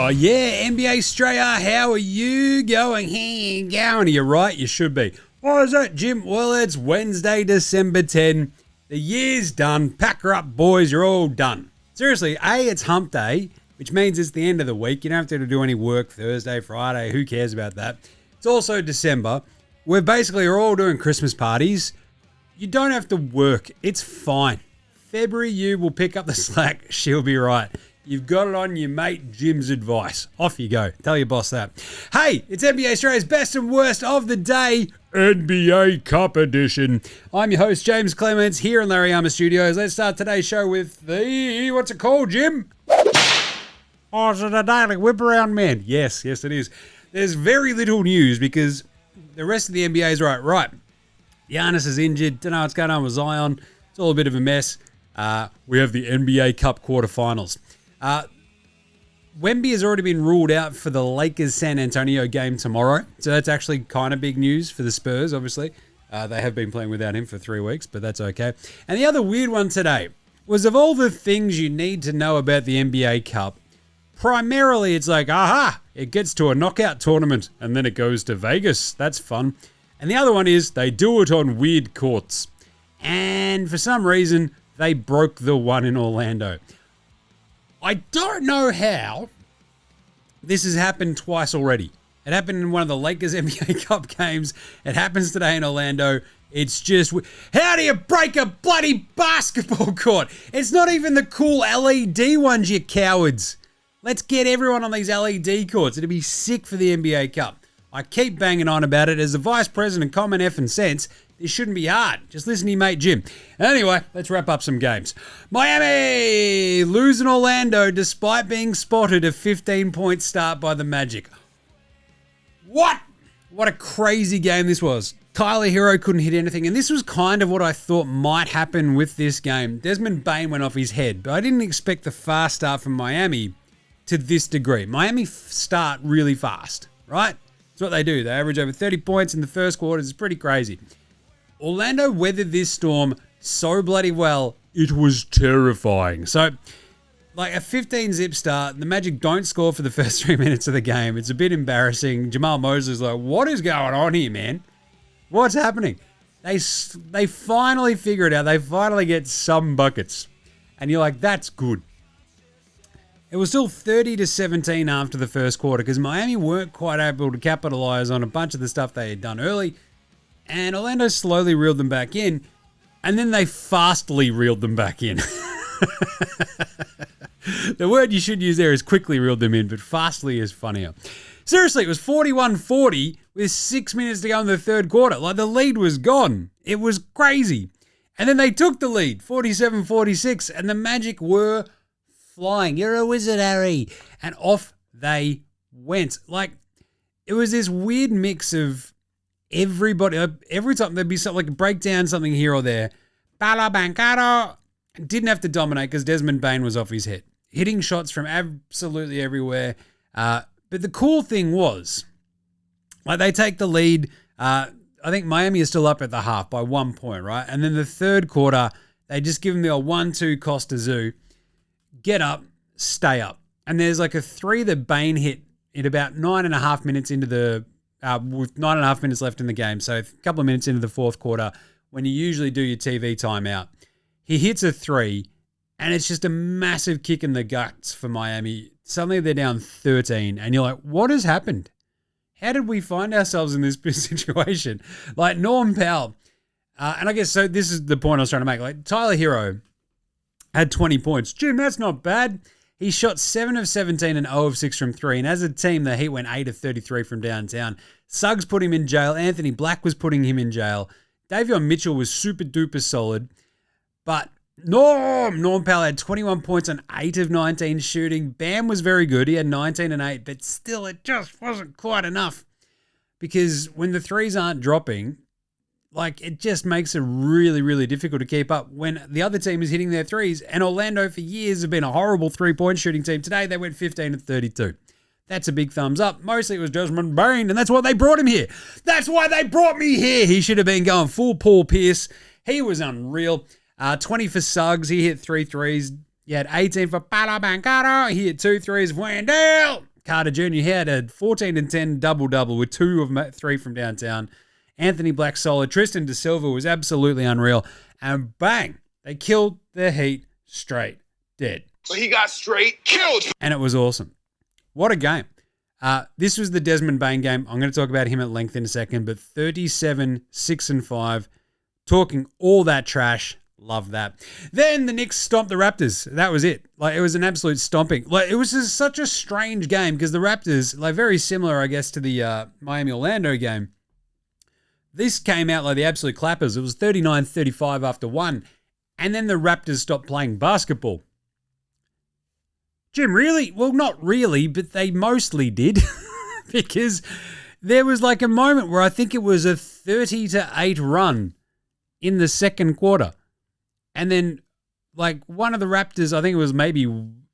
yeah, NBA Straya, how are you going? Hey, going? You're right, you should be. What is that, Jim? Well, it's Wednesday, December 10. The year's done. Pack her up, boys. You're all done. Seriously, it's hump day, which means it's the end of the week. You don't have to do any work Thursday, Friday. Who cares about that? It's also December. We're all doing Christmas parties. You don't have to work. It's fine. February, you will pick up the slack. She'll be right. You've got it on your mate Jim's advice. Off you go. Tell your boss that. Hey, it's NBA Straya's best and worst of the day, NBA Cup edition. I'm your host, James Clements, here in Larry Armour Studios. Let's start today's show with the... What's it called, Jim? Oh, is it a daily whip around, man? Yes, it is. There's very little news because the rest of the NBA is right. Giannis is injured. Don't know what's going on with Zion. It's all a bit of a mess. We have the NBA Cup quarterfinals. Wemby has already been ruled out for the Lakers-San Antonio game tomorrow. So that's actually kind of big news for the Spurs, obviously. They have been playing without him for 3 weeks, but that's okay. And the other weird one today was, of all the things you need to know about the NBA Cup, primarily it's like, it gets to a knockout tournament and then it goes to Vegas. That's fun. And the other one is they do it on weird courts. And for some reason, they broke the one in Orlando. I don't know how this has happened twice already. It happened in one of the Lakers NBA Cup games. It happens today in Orlando. It's just, how do you break a bloody basketball court? It's not even the cool LED ones, you cowards. Let's get everyone on these LED courts. It'd be sick for the NBA Cup. I keep banging on about it. As the vice president of common effing sense, this shouldn't be hard. Just listen to your mate Jim. Anyway, let's wrap up some games. Miami losing Orlando despite being spotted a 15-point start by the Magic. What a crazy game this was. Tyler Hero couldn't hit anything, and this was kind of what I thought might happen with this game. Desmond Bane went off his head, but I didn't expect the fast start from Miami to this degree. Miami start really fast, right? That's what they do. They average over 30 points in the first quarter. It's pretty crazy. Orlando weathered this storm so bloody well, it was terrifying. So, like a 15-zip start, the Magic don't score for the first 3 minutes of the game. It's a bit embarrassing. Jamal Mosley is like, what is going on here, man? What's happening? They finally figure it out. They finally get some buckets. And you're like, that's good. It was still 30-17 after the first quarter because Miami weren't quite able to capitalize on a bunch of the stuff they had done early. And Orlando slowly reeled them back in, and then they fastly reeled them back in. The word you should use there is quickly reeled them in, but fastly is funnier. Seriously, it was 41-40 with 6 minutes to go in the third quarter. Like, the lead was gone. It was crazy. And then they took the lead, 47-46, and the Magic were flying. You're a wizard, Harry. And off they went. Like, it was this weird mix of everybody, every time there'd be something like a breakdown, something here or there. Bala Bancaro didn't have to dominate because Desmond Bane was off his head, hitting shots from absolutely everywhere. But the cool thing was, like, they take the lead. I think Miami is still up at the half by 1 point, right? And then the third quarter, they just give them the 1-2 Costa Zoo. Get up, stay up. And there's like a three that Bane hit in about 9.5 minutes into the with 9.5 minutes left in the game, so a couple of minutes into the fourth quarter, when you usually do your TV timeout, he hits a three, and it's just a massive kick in the guts for Miami. Suddenly they're down 13, and you're like, what has happened? How did we find ourselves in this situation? Like, Norm Powell, and I guess, so this is the point I was trying to make, like, Tyler Hero had 20 points. Jim, that's not bad. He shot 7 of 17 and 0 of 6 from 3. And as a team, the Heat went 8 of 33 from downtown. Suggs put him in jail. Anthony Black was putting him in jail. Davion Mitchell was super duper solid. But Norm Powell had 21 points on 8 of 19 shooting. Bam was very good. He had 19 and 8. But still, it just wasn't quite enough. Because when the threes aren't dropping, like, it just makes it really, really difficult to keep up when the other team is hitting their threes. And Orlando for years have been a horrible three-point shooting team. Today they went 15 of 32. That's a big thumbs up. Mostly it was Desmond Bane, and that's why they brought him here. That's why they brought me here. He should have been going full Paul Pierce. He was unreal. 20 for Suggs. He hit 3 threes. You had 18 for Pala Bancaro. He hit 2 threes. Wendell. Carter Jr., he had a 14 and 10 double-double with 2 of 3 from downtown. Anthony Black solid. Tristan Da Silva was absolutely unreal. And bang, they killed the Heat straight dead. So he got straight killed. And it was awesome. What a game. This was the Desmond Bane game. I'm going to talk about him at length in a second, but 37, 6 and 5. Talking all that trash. Love that. Then the Knicks stomped the Raptors. That was it. Like, it was an absolute stomping. Like, it was just such a strange game because the Raptors, like, very similar, I guess, to the Miami-Orlando game. This came out like the absolute clappers. It was 39-35 after 1. And then the Raptors stopped playing basketball. Jim, really? Well, not really, but they mostly did. Because there was like a moment where I think it was a 30-8 run in the second quarter. And then, like, one of the Raptors, I think it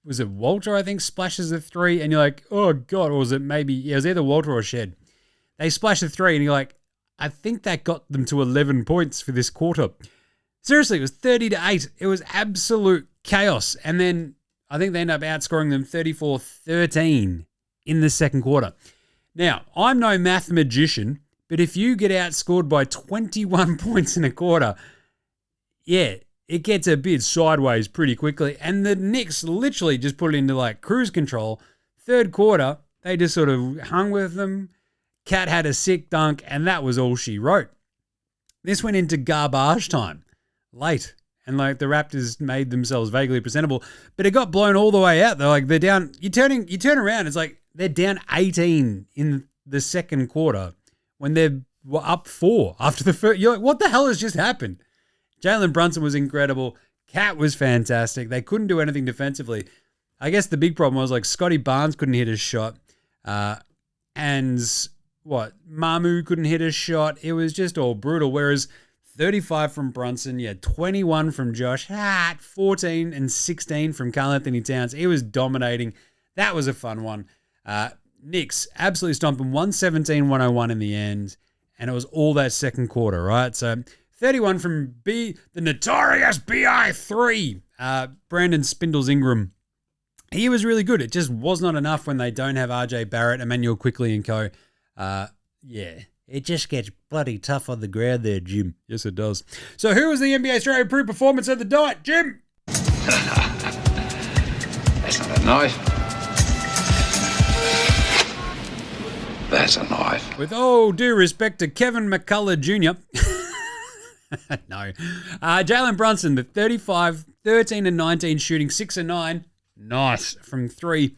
was it Walter, I think, splashes a 3, and you're like, oh, God, or was it maybe, it was either Walter or Shed. They splash a 3, and you're like, I think that got them to 11 points for this quarter. Seriously, it was 30-8. It was absolute chaos. And then I think they ended up outscoring them 34-13 in the second quarter. Now, I'm no math magician, but if you get outscored by 21 points in a quarter, yeah, it gets a bit sideways pretty quickly. And the Knicks literally just put it into like cruise control. Third quarter, they just sort of hung with them. Kat had a sick dunk, and that was all she wrote. This went into garbage time late. And like the Raptors made themselves vaguely presentable, but it got blown all the way out. They're like, they're down. You turn around, it's like they're down 18 in the second quarter when they're up 4 after the first. You're like, what the hell has just happened? Jalen Brunson was incredible. Cat was fantastic. They couldn't do anything defensively. I guess the big problem was like Scotty Barnes couldn't hit his shot. And Mamu couldn't hit his shot. It was just all brutal. Whereas 35 from Brunson, 21 from Josh, 14 and 16 from Karl Anthony Towns. He was dominating. That was a fun one. Knicks absolutely stomping 117-101 in the end, and it was all that second quarter, right? So 31 from the notorious BI3, Brandon Spindles Ingram. He was really good. It just was not enough when they don't have RJ Barrett, Emmanuel Quickley and co. It just gets bloody tough on the ground there, Jim. Yes, it does. So who was the NBA Straya Approved Performance of the Night, Jim? That's not a knife. That's a knife. With all due respect to Kevin McCullough Jr. No. Jalen Brunson, the 35, 13 and 19 shooting, 6 and 9. Nice. From 3.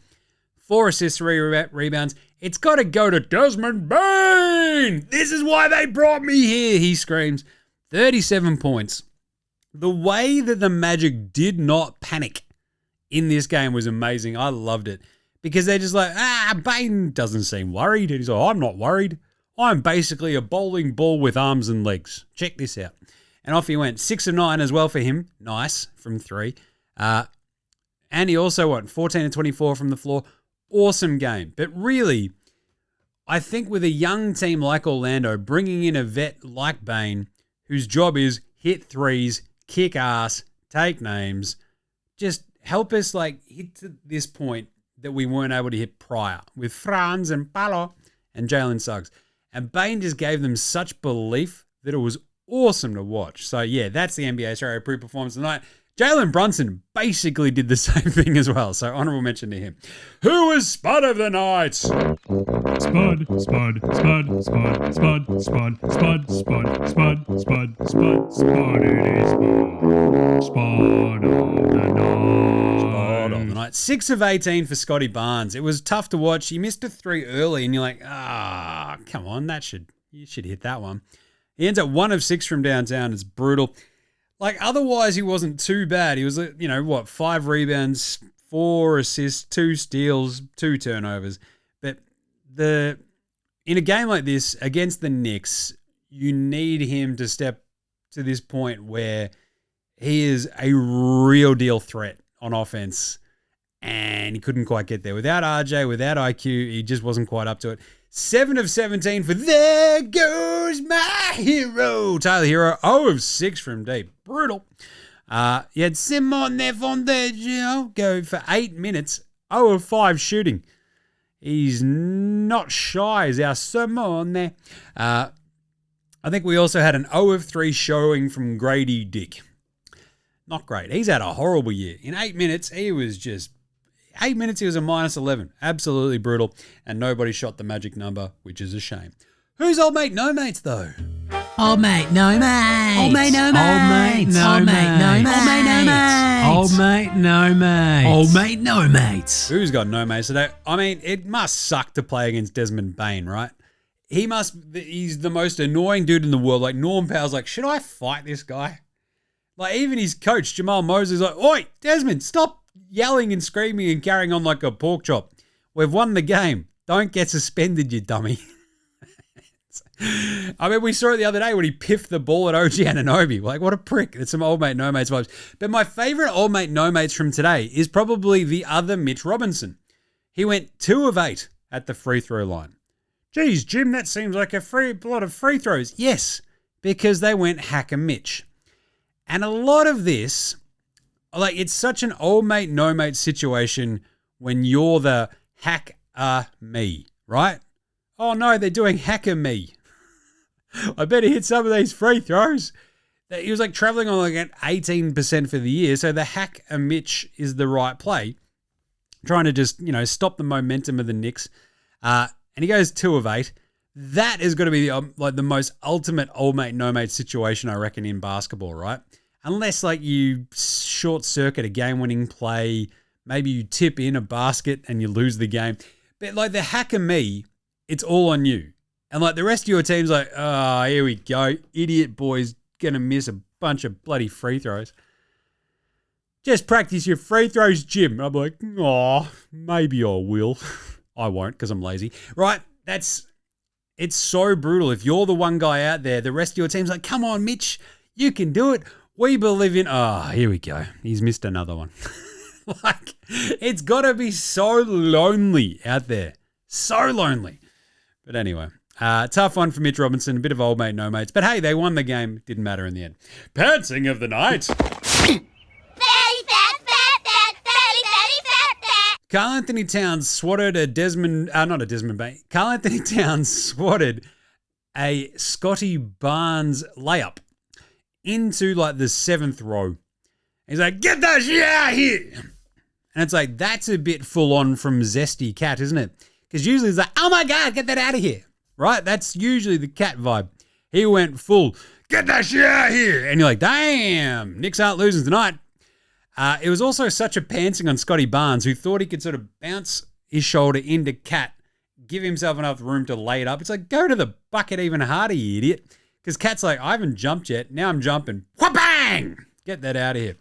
4 assists, 3 rebounds. It's got to go to Desmond Bane. This is why they brought me here, he screams. 37 points. The way that the Magic did not panic in this game was amazing. I loved it. Because they're just like, Bane doesn't seem worried. And he's like, I'm not worried. I'm basically a bowling ball with arms and legs. Check this out. And off he went. 6 and 9 as well for him. Nice. From 3. And he also 14 and 24 from the floor. Awesome game. But really, I think with a young team like Orlando, bringing in a vet like Bane, whose job is hit threes, kick ass, take names, just help us like hit to this point that we weren't able to hit prior with Franz and Palo and Jalen Suggs. And Bane just gave them such belief that it was awesome to watch. So yeah, that's the NBA Straya Approved Performance tonight. Jalen Brunson basically did the same thing as well, so honorable mention to him. Who was Spud of the Night? Spud, Spud, Spud, Spud, Spud, Spud, Spud, Spud, Spud, Spud, Spud, Spud, it is Spud of the Night. Spud of the Night. 6 of 18 for Scotty Barnes. It was tough to watch. He missed a 3 early, and you're like, come on, you should hit that one. He ends up 1 of 6 from downtown. It's brutal. Like, otherwise, he wasn't too bad. He was, 5 rebounds, 4 assists, 2 steals, 2 turnovers. But in a game like this, against the Knicks, you need him to step to this point where he is a real deal threat on offense. And he couldn't quite get there. Without RJ, without IQ, he just wasn't quite up to it. 7 of 17 for There Goes My Hero. Tyler Hero, 0 of 6 from deep. Brutal. You had Simon there from there, go for 8 minutes, 0 of 5 shooting. He's not shy as our Simone. I think we also had an 0 of 3 showing from Grady Dick. Not great. He's had a horrible year. In 8 minutes, he was a minus 11. Absolutely brutal. And nobody shot the magic number, which is a shame. Who's old mate no mates, though? Old mate no mates. Old mate no mates. Old mate no mates. Old mate no mates. Old mate no mates. Who's got no mates today? I mean, it must suck to play against Desmond Bane, right? He's the most annoying dude in the world. Like, Norm Powell's like, should I fight this guy? Like, even his coach, Jamal Moses, is like, oi, Desmond, stop yelling and screaming and carrying on like a pork chop. We've won the game. Don't get suspended, you dummy. I mean, we saw it the other day when he piffed the ball at OG Anunoby. Like, what a prick. It's some old mate, no mates vibes. But my favorite old mate, no mates from today is probably the other Mitch Robinson. He went 2 of 8 at the free throw line. Geez, Jim, that seems like a lot of free throws. Yes, because they went hacker Mitch. And a lot of this, like, it's such an old mate, no mate situation when you're the me, right? Oh no, they're doing hacker me. I better hit some of these free throws. He was like traveling on like an 18% for the year. So the hack a Mitch is the right play. Trying to just, stop the momentum of the Knicks. And he goes 2 of 8. That is going to be the most ultimate old mate, no mate situation, I reckon, in basketball, right? Unless like you short circuit a game winning play, maybe you tip in a basket and you lose the game. But like the hacker me, it's all on you. And like the rest of your team's like, oh, here we go. Idiot boy's going to miss a bunch of bloody free throws. Just practice your free throws, Jim. I'm like, oh, maybe I will. I won't because I'm lazy. Right? It's so brutal. If you're the one guy out there, the rest of your team's like, come on, Mitch, you can do it. We believe in, here we go. He's missed another one. Like, it's got to be so lonely out there. So lonely. But anyway, tough one for Mitch Robinson, a bit of old mate, no mates. But hey, they won the game. Didn't matter in the end. Pantsing of the night. Fatty fat. Karl Anthony Towns swatted Karl Anthony Towns swatted a Scotty Barnes layup into like the 7th row. He's like, get that shit out here. And it's like, that's a bit full on from Zesty Cat, isn't it? Because usually it's like, oh my God, get that out of here. Right? That's usually the Cat vibe. He went full, get that shit out here. And you're like, damn, Knicks aren't losing tonight. It was also such a pantsing on Scotty Barnes, who thought he could sort of bounce his shoulder into Cat, give himself enough room to lay it up. It's like, go to the bucket even harder, you idiot. Because Cat's like, I haven't jumped yet. Now I'm jumping. Wha-bang! Get that out of here.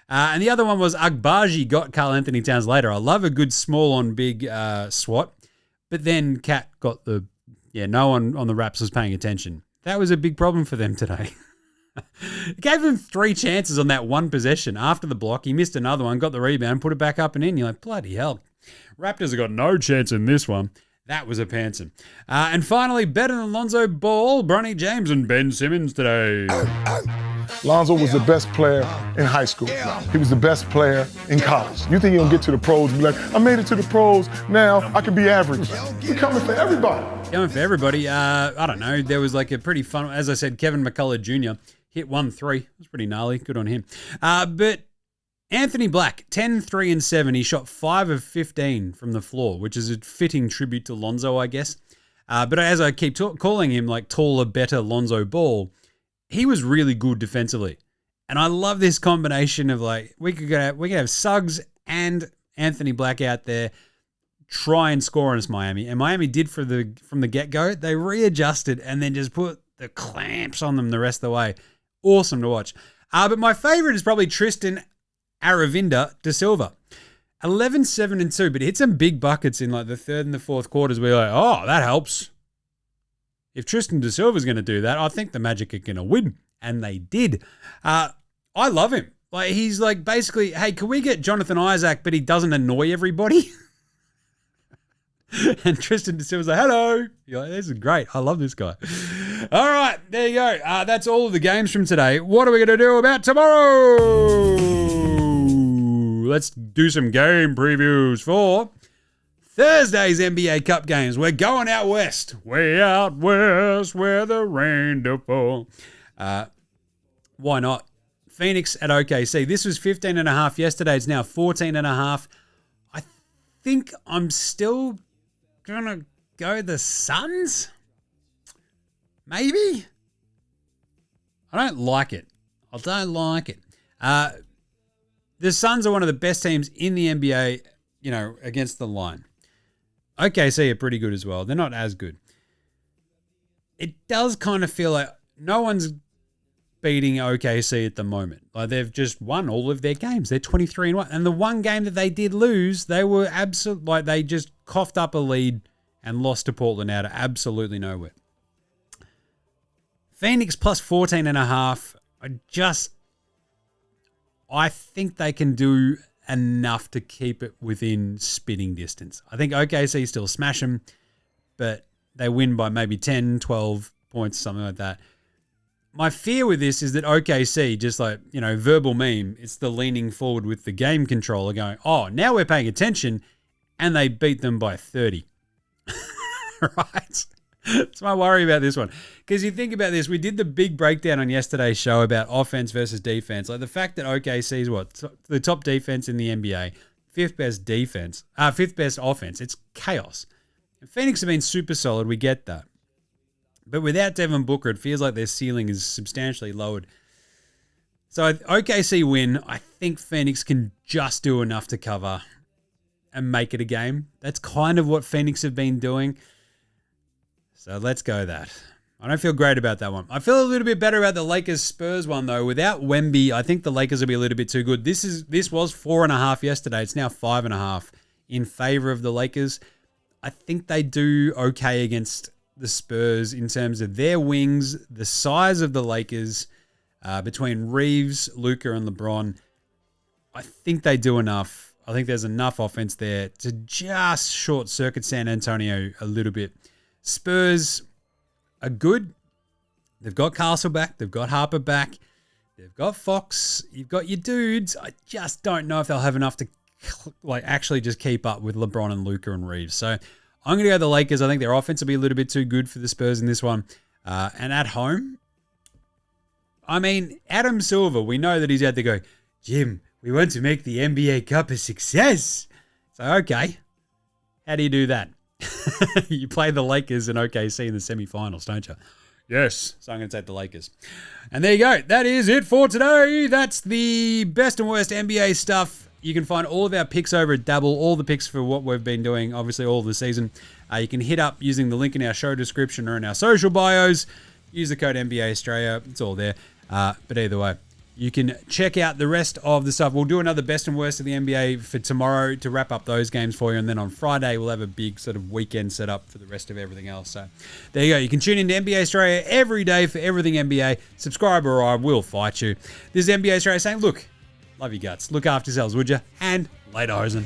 And the other one was Agbaji got Karl Anthony Towns later. I love a good small on big swat. But then Cat got no one on the Raps was paying attention. That was a big problem for them today. It gave them 3 chances on that one possession. After the block, he missed another one, got the rebound, put it back up and in. You're like, bloody hell. Raptors have got no chance in this one. That was a pantsing. And finally, better than Lonzo Ball, Bronny James and Ben Simmons today. Lonzo was the best player in high school. He was the best player in college. You think he'll get to the pros and be like, I made it to the pros, now I can be average. We're coming for everybody. Coming for everybody. I don't know. There was like a pretty fun, as I said, Kevin McCullough Jr. hit 1-3. It was pretty gnarly. Good on him. But Anthony Black, 10, 3, and 7. He shot 5 of 15 from the floor, which is a fitting tribute to Lonzo, I guess. But as I keep calling him like taller, better Lonzo Ball, he was really good defensively. And I love this combination of like, we could have Suggs and Anthony Black out there try and score on us, Miami. And Miami did from the get-go. They readjusted and then just put the clamps on them the rest of the way. Awesome to watch. But my favorite is probably Tristan Aravinda de Silva. 11, 7, and 2, but he hit some big buckets in like the 3rd and the 4th quarters where you're like, oh, that helps. If Tristan de Silva's going to do that, I think the Magic are going to win. And they did. I love him. Like, he's like basically, hey, can we get Jonathan Isaac, but he doesn't annoy everybody? And Tristan de Silva's like, hello. You're like, this is great. I love this guy. All right, there you go. That's all of the games from today. What are we going to do about tomorrow? Let's do some game previews for Thursday's NBA Cup games. We're going out west. Way out west where the rain do fall. Why not? Phoenix at OKC. This was 15.5 yesterday. It's now 14.5. I think I'm still going to go the Suns. Maybe. I don't like it. I don't like it. The Suns are one of the best teams in the NBA, against the line. OKC are pretty good as well. They're not as good. It does kind of feel like no one's beating OKC at the moment. Like they've just won all of their games. They're 23-1. And the one game that they did lose, they were they just coughed up a lead and lost to Portland out of absolutely nowhere. Phoenix plus 14.5. I think they can do enough to keep it within spitting distance. I think OKC still smash them, but they win by maybe 10, 12 points, something like that. My fear with this is that OKC, just like, verbal meme, it's the leaning forward with the game controller going, oh, now we're paying attention, and they beat them by 30. Right? That's my worry about this one. Because you think about this, we did the big breakdown on yesterday's show about offense versus defense. Like the fact that OKC is the top defense in the NBA, fifth best offense. It's chaos. And Phoenix have been super solid. We get that. But without Devin Booker, it feels like their ceiling is substantially lowered. So OKC win. I think Phoenix can just do enough to cover and make it a game. That's kind of what Phoenix have been doing. So let's go that. I don't feel great about that one. I feel a little bit better about the Lakers-Spurs one, though. Without Wemby, I think the Lakers will be a little bit too good. This was 4.5 yesterday. It's now 5.5 in favor of the Lakers. I think they do okay against the Spurs in terms of their wings, the size of the Lakers, between Reeves, Luka, and LeBron. I think they do enough. I think there's enough offense there to just short-circuit San Antonio a little bit. Spurs are good. They've got Castle back. They've got Harper back. They've got Fox. You've got your dudes. I just don't know if they'll have enough to actually just keep up with LeBron and Luka and Reeves. So I'm going to go the Lakers. I think their offense will be a little bit too good for the Spurs in this one. And at home, Adam Silver, we know that he's had to go, Jim, we want to make the NBA Cup a success. So, okay. How do you do that? You play the Lakers and OKC in the semifinals, don't you? Yes. So I'm going to take the Lakers. And there you go. That is it for today. That's the best and worst NBA stuff. You can find all of our picks over at Dabble, all the picks for what we've been doing, obviously all of the season. You can hit up using the link in our show description or in our social bios. Use the code NBA Straya. It's all there. But either way, you can check out the rest of the stuff. We'll do another best and worst of the NBA for tomorrow to wrap up those games for you. And then on Friday, we'll have a big sort of weekend set up for the rest of everything else. So there you go. You can tune into NBA Straya every day for everything NBA. Subscribe or I will fight you. This is NBA Straya saying, look, love your guts. Look after yourselves, would you? And later, Hosen.